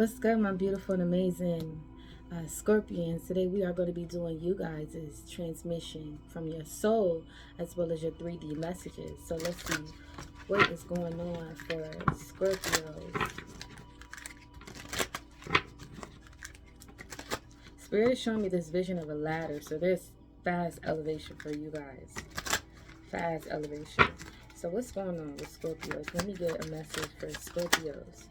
What's good, my beautiful and amazing Scorpions? Today we are going to be doing you guys' transmission from your soul as well as your 3D messages. So let's see what is going on for Scorpios. Spirit is showing me this vision of a ladder. So there's fast elevation for you guys. Fast elevation. So what's going on with Scorpios? Let me get a message for Scorpios.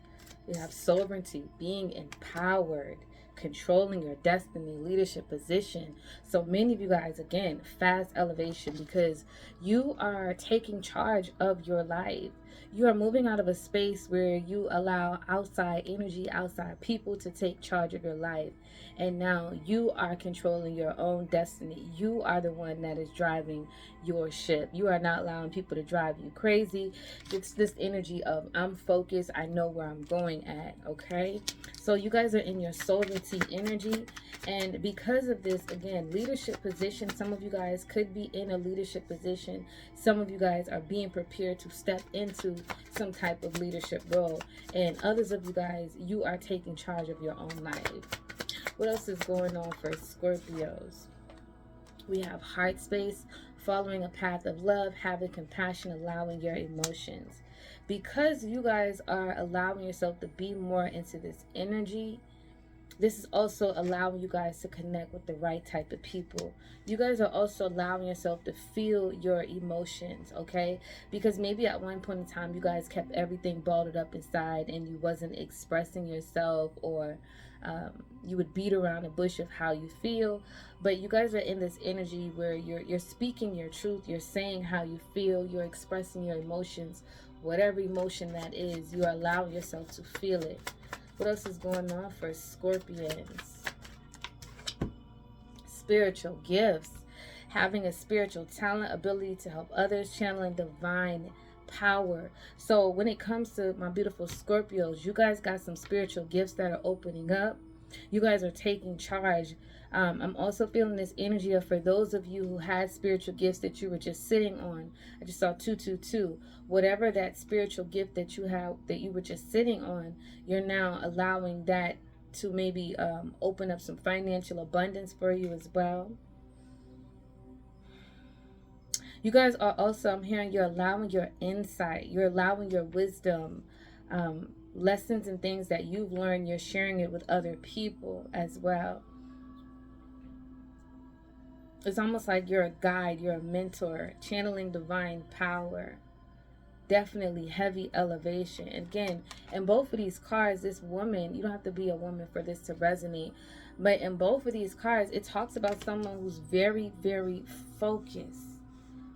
We have sovereignty, being empowered, controlling your destiny, leadership position. So many of you guys, again, fast elevation because you are taking charge of your life. You are moving out of a space where you allow outside energy, outside people to take charge of your life. And now you are controlling your own destiny. You are the one that is driving your ship. You are not allowing people to drive you crazy. It's this energy of I'm focused. I know where I'm going at. Okay. So you guys are in your sovereignty energy. And because of this, again, leadership position, some of you guys could be in a leadership position. Some of you guys are being prepared to step into some type of leadership role. And others of you guys, you are taking charge of your own life. What else is going on for Scorpios? We have heart space, following a path of love, having compassion, allowing your emotions. Because you guys are allowing yourself to be more into this energy, this is also allowing you guys to connect with the right type of people. You guys are also allowing yourself to feel your emotions, okay? Because maybe at one point in time, you guys kept everything bottled up inside and you wasn't expressing yourself, or you would beat around the bush of how you feel. But you guys are in this energy where you're speaking your truth. You're saying how you feel. You're expressing your emotions. Whatever emotion that is, you're allowing yourself to feel it. What else is going on for Scorpions? Spiritual gifts. Having a spiritual talent, ability to help others, channeling divine power. So when it comes to my beautiful Scorpios, you guys got some spiritual gifts that are opening up. You guys are taking charge. I'm also feeling this energy of, for those of you who had spiritual gifts that you were just sitting on. I just saw 222. Whatever that spiritual gift that you have, that you were just sitting on, you're now allowing that to maybe open up some financial abundance for you as well. You guys are also, I'm hearing, you're allowing your insight, you're allowing your wisdom, lessons and things that you've learned, you're sharing it with other people as well. It's almost like you're a guide, you're a mentor, channeling divine power. Definitely heavy elevation. Again, in both of these cards, this woman, you don't have to be a woman for this to resonate, but in both of these cards, it talks about someone who's very, very focused.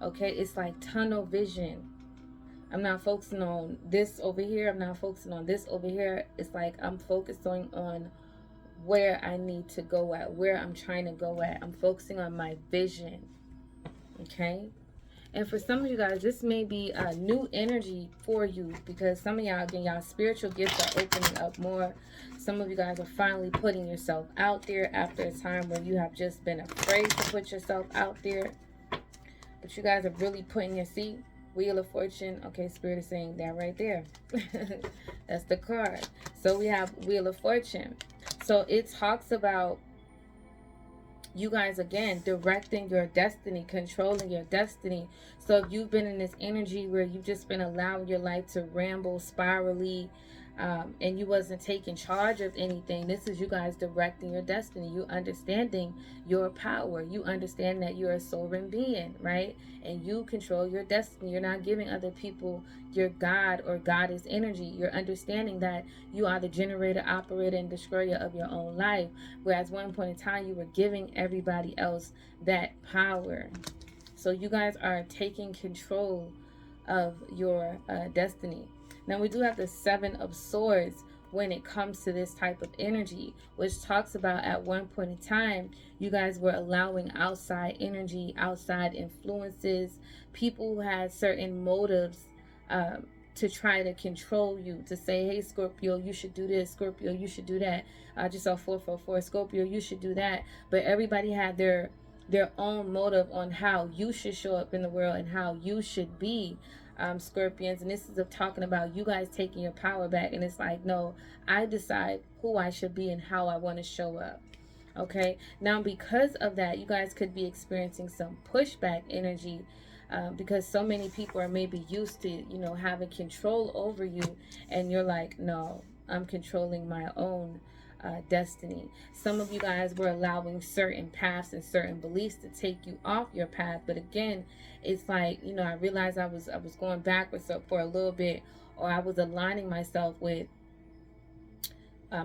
Okay, it's like tunnel vision. I'm not focusing on this over here. I'm not focusing on this over here. It's like I'm focusing on where I need to go at, where I'm trying to go at. I'm focusing on my vision. Okay. And for some of you guys, this may be a new energy for you, because some of y'all, again, y'all spiritual gifts are opening up more. Some of you guys are finally putting yourself out there after a time where you have just been afraid to put yourself out there. But you guys are really putting your seat. Wheel of Fortune. Okay, Spirit is saying that right there. That's the card. So we have Wheel of Fortune. So it talks about you guys, again, directing your destiny, controlling your destiny. So if you've been in this energy where you've just been allowing your life to ramble spirally, and you wasn't taking charge of anything, this is you guys directing your destiny. You understanding your power. You understand that you're a sovereign being, right? And you control your destiny. You're not giving other people your God or goddess energy. You're understanding that you are the generator, operator, and destroyer of your own life. Whereas one point in time, you were giving everybody else that power. So you guys are taking control of your destiny. Now we do have the Seven of Swords when it comes to this type of energy, which talks about at one point in time, you guys were allowing outside energy, outside influences, people who had certain motives to try to control you, to say, hey, Scorpio, you should do this. Scorpio, you should do that. I just saw 444. Scorpio, you should do that. But everybody had their own motive on how you should show up in the world and how you should be. Scorpions, and this is talking about you guys taking your power back. And it's like, no, I decide who I should be and how I want to show up. Okay, now because of that, you guys could be experiencing some pushback energy, because so many people are maybe used to, you know, having control over you, and you're like, no, I'm controlling my own destiny. Some of you guys were allowing certain paths and certain beliefs to take you off your path, but again, it's like, you know, I realized I was going backwards for a little bit, or I was aligning myself with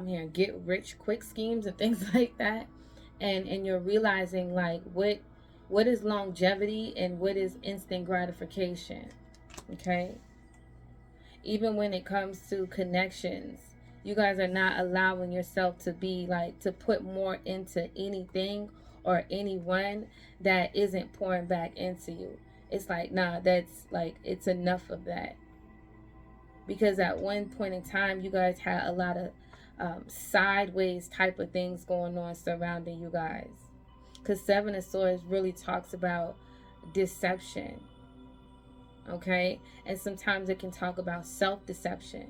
here get rich quick schemes and things like that, and you're realizing like what is longevity and what is instant gratification. Okay, even when it comes to connections, you guys are not allowing yourself to be like, to put more into anything or anyone that isn't pouring back into you. It's like, nah, that's like, it's enough of that. Because at one point in time, you guys had a lot of sideways type of things going on surrounding you guys. Because Seven of Swords really talks about deception. Okay? And sometimes it can talk about self-deception.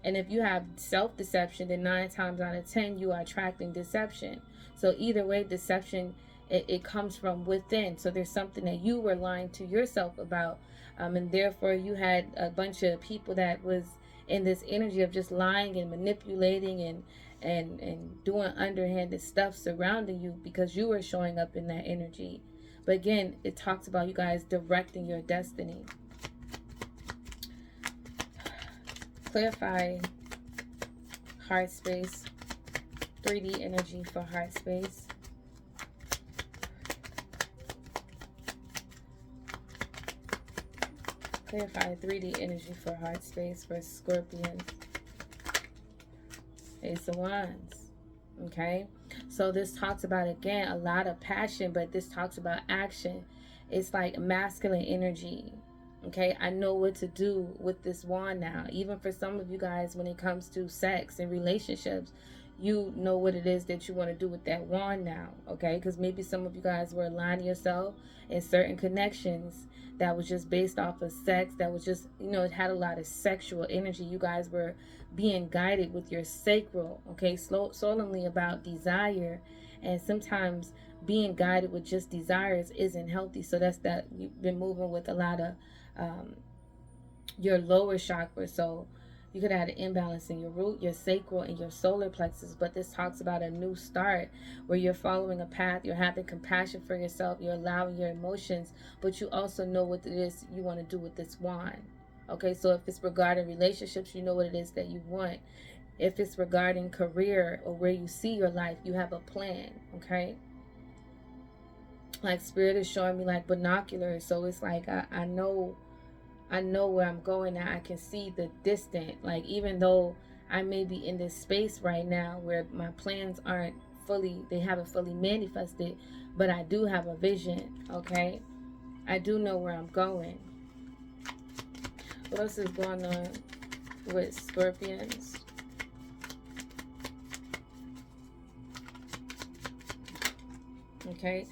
And if you have self-deception, then 9 times out of 10, you are attracting deception. So either way, deception, it comes from within. So there's something that you were lying to yourself about. And therefore, you had a bunch of people that was in this energy of just lying and manipulating and doing underhanded stuff surrounding you because you were showing up in that energy. But again, it talks about you guys directing your destiny. Clarify heart space, 3D energy for heart space. Clarify 3D energy for heart space for Scorpions. Ace of Wands. Okay, so this talks about, again, a lot of passion, but this talks about action. It's like masculine energy. Okay, I know what to do with this wand now. Even for some of you guys, when it comes to sex and relationships, you know what it is that you want to do with that wand now. Okay, because maybe some of you guys were aligning yourself in certain connections that was just based off of sex, that was just, you know, it had a lot of sexual energy. You guys were being guided with your sacral, okay, solely about desire. And sometimes being guided with just desires isn't healthy. So that's that you've been moving with a lot of your lower chakra. So you could have had an imbalance in your root, your sacral, and your solar plexus. But this talks about a new start where you're following a path, you're having compassion for yourself, you're allowing your emotions, but you also know what it is you want to do with this wand. Okay, so if it's regarding relationships, you know what it is that you want. If it's regarding career or where you see your life, you have a plan. Okay, like Spirit is showing me like binoculars. So it's like I know where I'm going at. I can see the distant. Like, even though I may be in this space right now where my plans aren't fully, they haven't fully manifested, but I do have a vision. Okay, I do know where I'm going. What else is going on with Scorpions? Okay,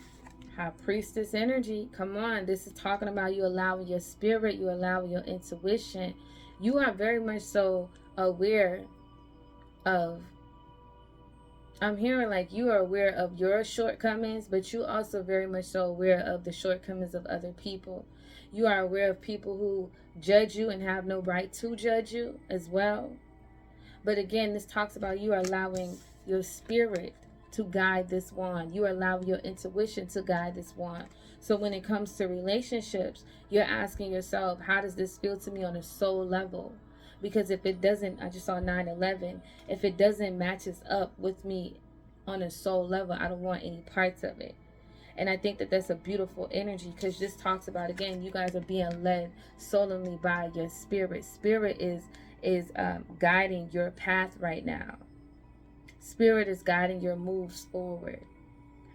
High Priestess energy. Come on, this is talking about you allowing your spirit, you allowing your intuition. You are very much so aware of, I'm hearing like you are aware of your shortcomings, but you also very much so aware of the shortcomings of other people. You are aware of people who judge you and have no right to judge you as well. But again, this talks about you are allowing your spirit to guide this wand. You are allowing your intuition to guide this wand. So when it comes to relationships, you're asking yourself, how does this feel to me on a soul level? Because if it doesn't, I just saw 9/11, if it doesn't matches up with me on a soul level, I don't want any parts of it. And I think that that's a beautiful energy, because this talks about, again, you guys are being led solely by your spirit. Spirit is guiding your path right now. Spirit is guiding your moves forward.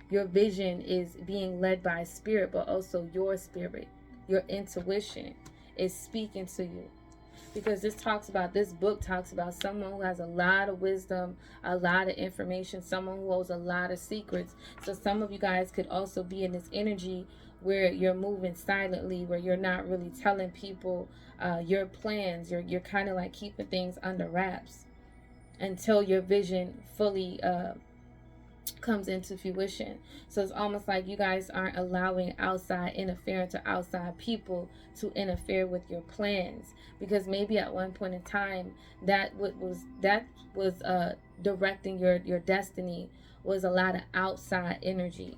Your vision is being led by spirit, but also your spirit, your intuition is speaking to you. Because this book talks about someone who has a lot of wisdom, a lot of information, someone who holds a lot of secrets. So some of you guys could also be in this energy where you're moving silently, where you're not really telling people your plans. You're kind of like keeping things under wraps until your vision fully comes into fruition. So it's almost like you guys aren't allowing outside interference or outside people to interfere with your plans, because maybe at one point in time that was directing your destiny was a lot of outside energy.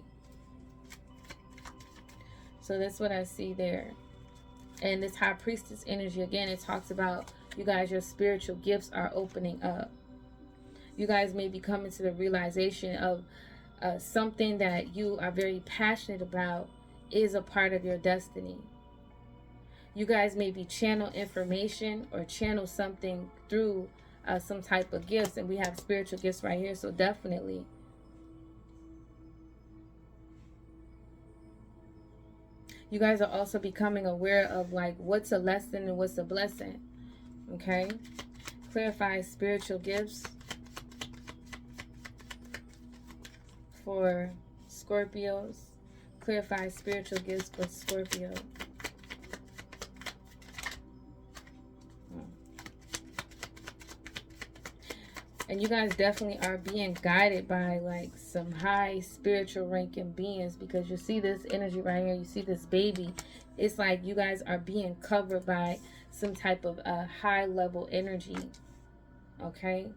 So that's what I see there. And this high priestess energy, again, it talks about you guys, your spiritual gifts are opening up. You guys may be coming to the realization of something that you are very passionate about is a part of your destiny. You guys may be channel information or channel something through some type of gifts. And we have spiritual gifts right here. So definitely. You guys are also becoming aware of like what's a lesson and what's a blessing. Okay. Clarify spiritual gifts for Scorpios. Clarify spiritual gifts for Scorpio. And you guys definitely are being guided by like some high spiritual ranking beings, because you see this energy right here. You see this baby. It's like you guys are being covered by some type of high level energy. Okay.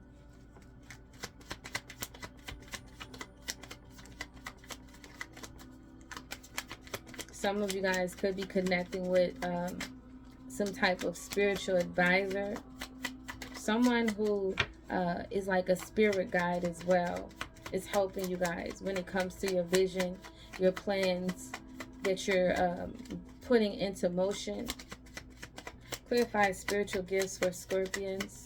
Some of you guys could be connecting with some type of spiritual advisor. Someone who is like a spirit guide as well. Is helping you guys when it comes to your vision, your plans that you're putting into motion. Clarify spiritual gifts for Scorpions.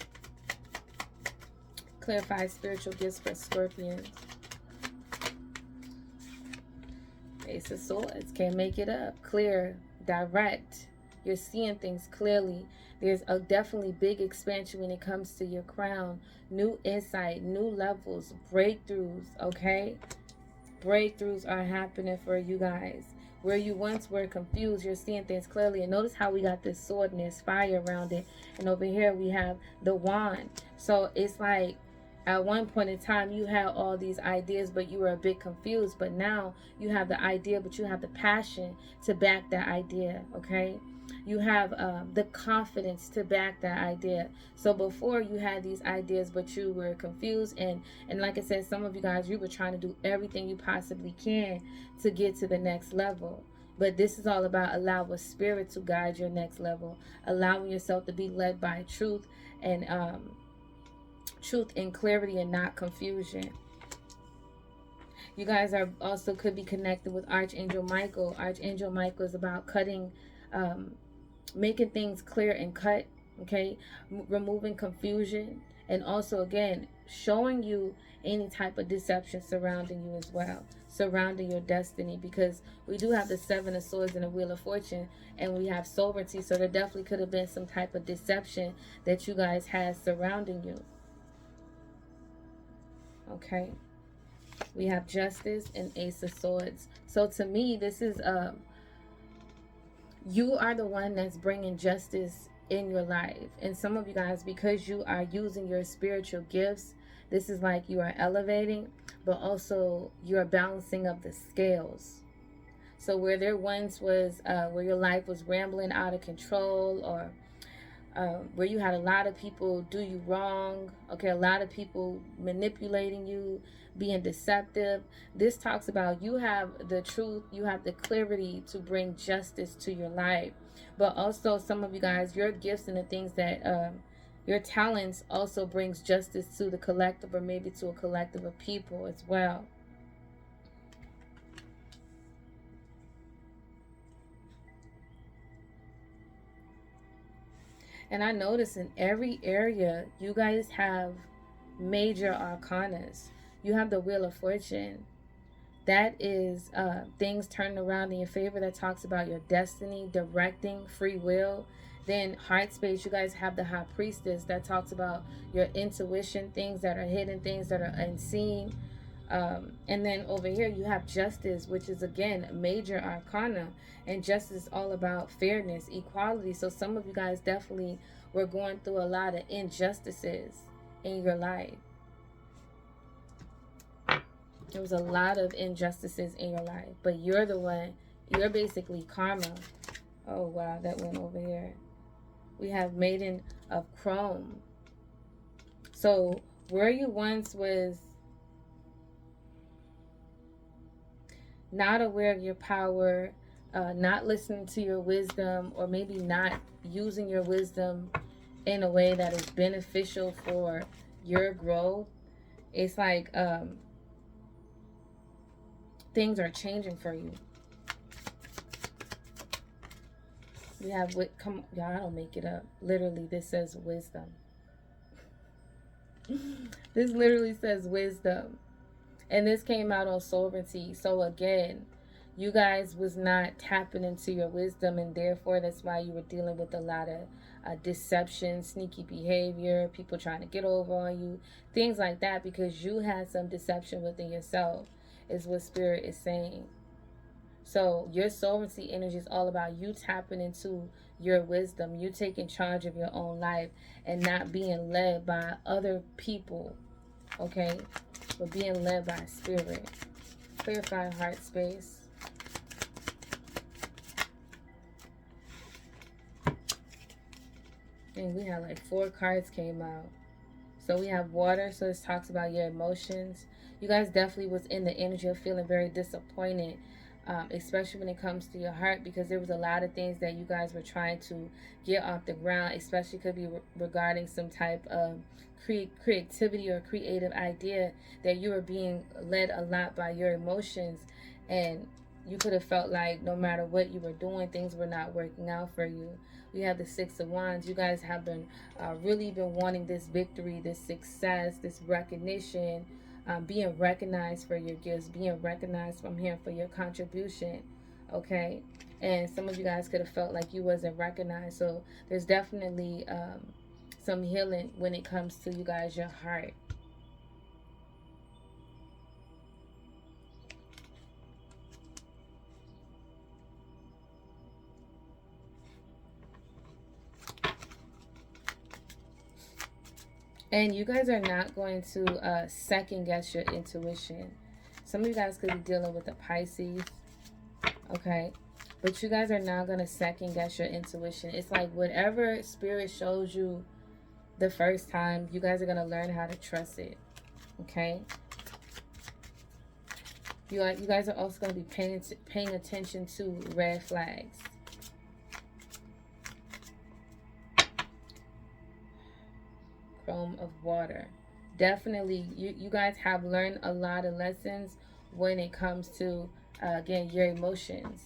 Clarify spiritual gifts for Scorpions. Ace of Swords. Can't make it up. Clear. Direct. You're seeing things clearly. There's a definitely big expansion when it comes to your crown. New insight, new levels, breakthroughs, okay? Breakthroughs are happening for you guys. Where you once were confused, you're seeing things clearly. And notice how we got this sword and there's fire around it. And over here we have the wand. So it's like at one point in time you had all these ideas, but you were a bit confused. But now you have the idea, but you have the passion to back that idea, okay? You have the confidence to back that idea. So before you had these ideas, but you were confused. And like I said, some of you guys, you were trying to do everything you possibly can to get to the next level. But this is all about allowing spirit to guide your next level. Allowing yourself to be led by truth and truth and clarity and not confusion. You guys are also could be connected with Archangel Michael. Archangel Michael is about cutting making things clear and cut, okay? Removing confusion, and also again showing you any type of deception surrounding you as well, surrounding your destiny, because we do have the Seven of Swords and the Wheel of Fortune, and we have sovereignty. So there definitely could have been some type of deception that you guys had surrounding you. Okay, we have Justice and Ace of Swords. So to me, this is you are the one that's bringing justice in your life. And some of you guys, because you are using your spiritual gifts, this is like you are elevating, but also you're balancing up the scales. So where there once was where your life was rambling out of control, or where you had a lot of people do you wrong, okay, a lot of people manipulating you, being deceptive. This talks about you have the truth, you have the clarity to bring justice to your life. But also some of you guys, your gifts and the things that your talents also brings justice to the collective, or maybe to a collective of people as well. And I notice in every area you guys have major arcanas. You have the Wheel of Fortune. That is things turning around in your favor. That talks about your destiny, directing, free will. Then Heart Space, you guys have the High Priestess. That talks about your intuition, things that are hidden, things that are unseen. And then over here you have justice, which is again major arcana, and justice is all about fairness, equality. So some of you guys definitely were going through a lot of injustices in your life. There was a lot of injustices in your life, but you're the one, you're basically karma. Oh wow, that went over here. We have maiden of chrome. So where you once was not aware of your power, not listening to your wisdom, or maybe not using your wisdom in a way that is beneficial for your growth, it's like things are changing for you. We have what? Come, y'all, I don't make it up. Literally, this says wisdom. This literally says wisdom. And this came out on sovereignty. So again, you guys was not tapping into your wisdom, and therefore that's why you were dealing with a lot of deception, sneaky behavior, people trying to get over on you, things like that, because you had some deception within yourself, is what Spirit is saying. So your sovereignty energy is all about you tapping into your wisdom, you taking charge of your own life and not being led by other people, okay? But being led by Spirit. Clarify heart space. And we had like 4 cards came out. So we have water, so this talks about your emotions. You guys definitely was in the energy of feeling very disappointed, especially when it comes to your heart, because there was a lot of things that you guys were trying to get off the ground, especially could be regarding some type of creativity or creative idea, that you were being led a lot by your emotions, and you could have felt like no matter what you were doing, things were not working out for you. We have the 6 of Wands. You guys have been really been wanting this victory, this success, this recognition, being recognized for your gifts, being recognized from here for your contribution, okay? And some of you guys could have felt like you wasn't recognized. So there's definitely some healing when it comes to you guys, your heart. And you guys are not going to second guess your intuition. Some of you guys could be dealing with a Pisces, okay? But you guys are not going to second guess your intuition. It's like whatever Spirit shows you the first time, you guys are going to learn how to trust it, okay? You guys are also going to be paying attention to red flags. Chrome of water. Definitely, you guys have learned a lot of lessons when it comes to, again, your emotions.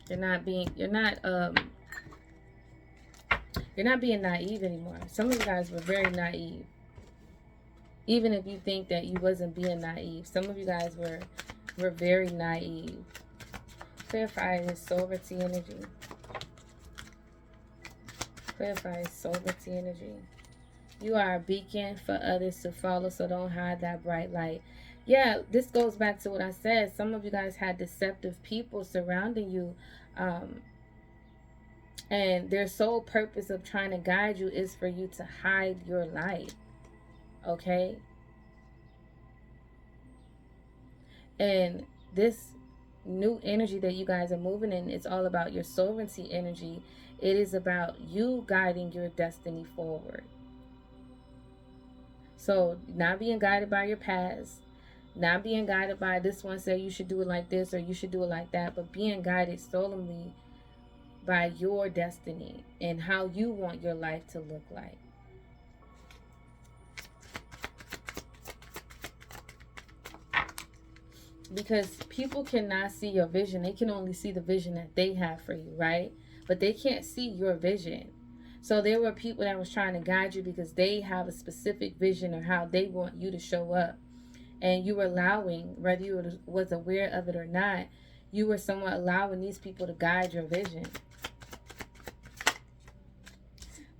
You're not being naive anymore. Some of you guys were very naive. Even if you think that you wasn't being naive, some of you guys were very naive. Clarify this sovereignty energy. Clarify sovereignty energy. You are a beacon for others to follow, so don't hide that bright light. Yeah, this goes back to what I said. Some of you guys had deceptive people surrounding you, and their sole purpose of trying to guide you is for you to hide your light, okay? And this new energy that you guys are moving in, it's all about your sovereignty energy. It is about you guiding your destiny forward. So not being guided by your past, not being guided by this one say you should do it like this or you should do it like that, but being guided solely by your destiny and how you want your life to look like. Because people cannot see your vision. They can only see the vision that they have for you, right? But they can't see your vision. So there were people that was trying to guide you because they have a specific vision of how they want you to show up. And you were allowing, whether you was aware of it or not, you were somewhat allowing these people to guide your vision.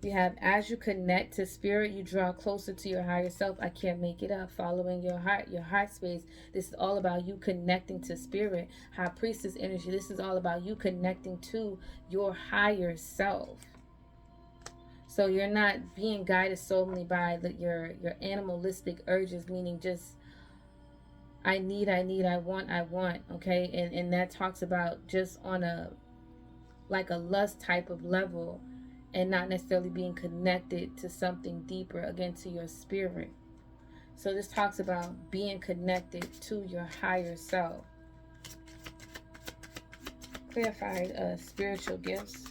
We have, as you connect to spirit, you draw closer to your higher self. I can't make it up. Following your heart space. This is all about you connecting to spirit. High priestess energy. This is all about you connecting to your higher self. So you're not being guided solely by your animalistic urges, meaning just I need, I want, okay? And that talks about just on a like a lust type of level, and not necessarily being connected to something deeper, again, to your spirit. So this talks about being connected to your higher self. Clarified spiritual gifts.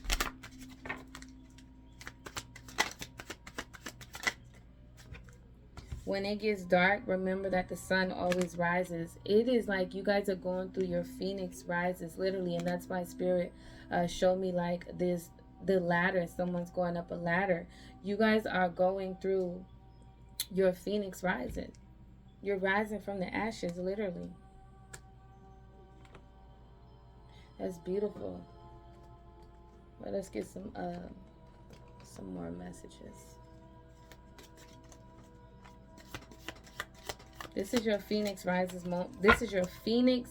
When it gets dark, remember that the sun always rises. It is like you guys are going through your phoenix rises, literally, and that's why spirit showed me like this, the ladder. Someone's going up a ladder. You guys are going through your phoenix rising. You're rising from the ashes, literally. That's beautiful. Let us get some more messages. This is your phoenix rises moment. This is your phoenix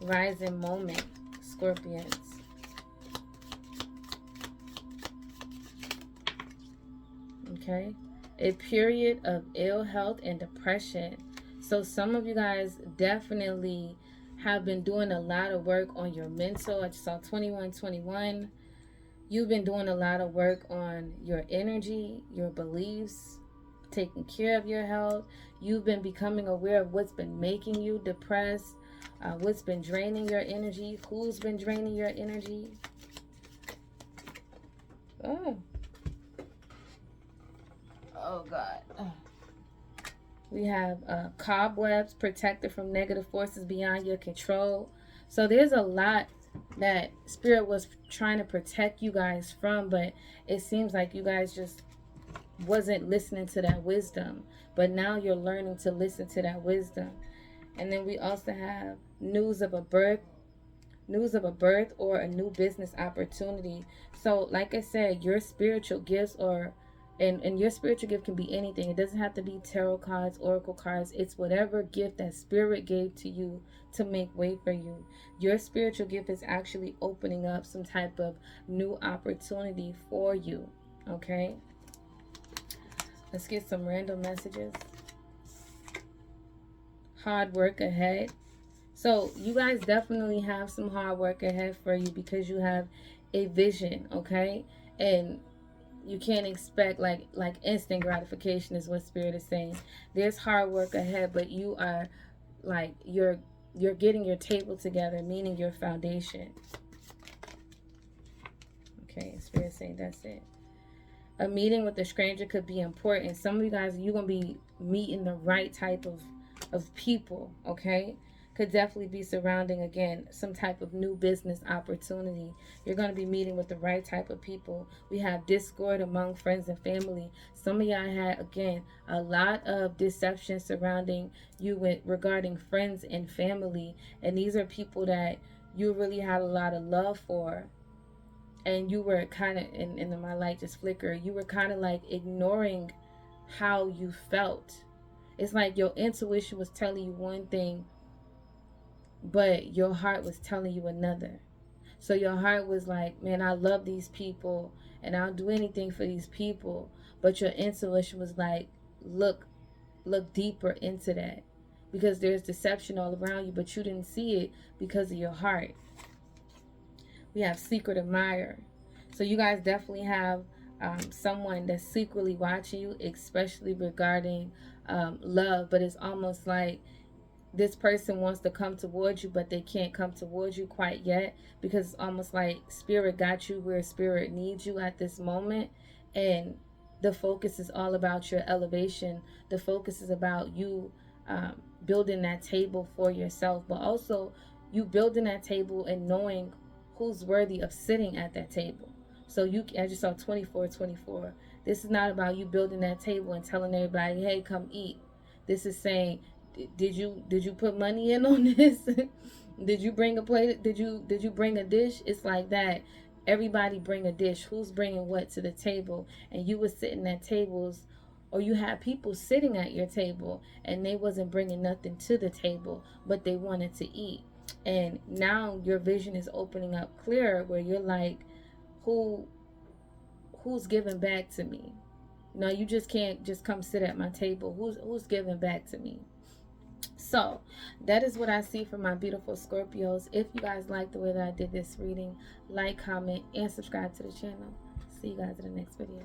rising moment, Scorpions. Okay, a period of ill health and depression. So some of you guys definitely have been doing a lot of work on your mental. I just saw 2121. You've been doing a lot of work on your energy, your beliefs, taking care of your health. You've been becoming aware of what's been making you depressed, what's been draining your energy, who's been draining your energy. Oh God. We have cobwebs, protected from negative forces beyond your control. So there's a lot that spirit was trying to protect you guys from, but it seems like you guys just wasn't listening to that wisdom. But now you're learning to listen to that wisdom. And then we also have news of a birth or a new business opportunity. So like I said, your spiritual gifts or and your spiritual gift can be anything. It doesn't have to be tarot cards, oracle cards. It's whatever gift that spirit gave to you to make way for you. Your spiritual gift is actually opening up some type of new opportunity for you. Okay, let's get some random messages. Hard work ahead. So you guys definitely have some hard work ahead for you because you have a vision, okay? And you can't expect like instant gratification is what spirit is saying. There's hard work ahead, but you are like you're getting your table together, meaning your foundation. Okay, spirit saying that's it. A meeting with a stranger could be important. Some of you guys, you're gonna be meeting the right type of people, okay? Could definitely be surrounding, again, some type of new business opportunity. You're going to be meeting with the right type of people. We have discord among friends and family. Some of y'all had, again, a lot of deception surrounding you regarding friends and family. And these are people that you really had a lot of love for. And you were kind of, and my light just flickered, you were kind of like ignoring how you felt. It's like your intuition was telling you one thing, but your heart was telling you another. So your heart was like, man, I love these people and I'll do anything for these people. But your intuition was like, look deeper into that, because there's deception all around you, but you didn't see it because of your heart. We have secret admirer. So you guys definitely have someone that's secretly watching you, especially regarding love. But it's almost like this person wants to come towards you, but they can't come towards you quite yet, because it's almost like spirit got you where spirit needs you at this moment. And the focus is all about your elevation. The focus is about you building that table for yourself, but also you building that table and knowing who's worthy of sitting at that table. So you, as you saw 2424, this is not about you building that table and telling everybody, hey, come eat. This is saying, did you put money in on this? Did you bring a plate? Did you bring a dish? It's like that. everybody bring a dish, who's bringing what to the table, and you was sitting at tables, or you had people sitting at your table and they wasn't bringing nothing to the table, but they wanted to eat. And now your vision is opening up clearer, where you're like, who's giving back to me? No, you just can't just come sit at my table. Who's giving back to me? So that is what I see for my beautiful Scorpios. If you guys like the way that I did this reading, like, comment, and subscribe to the channel. See you guys in the next video.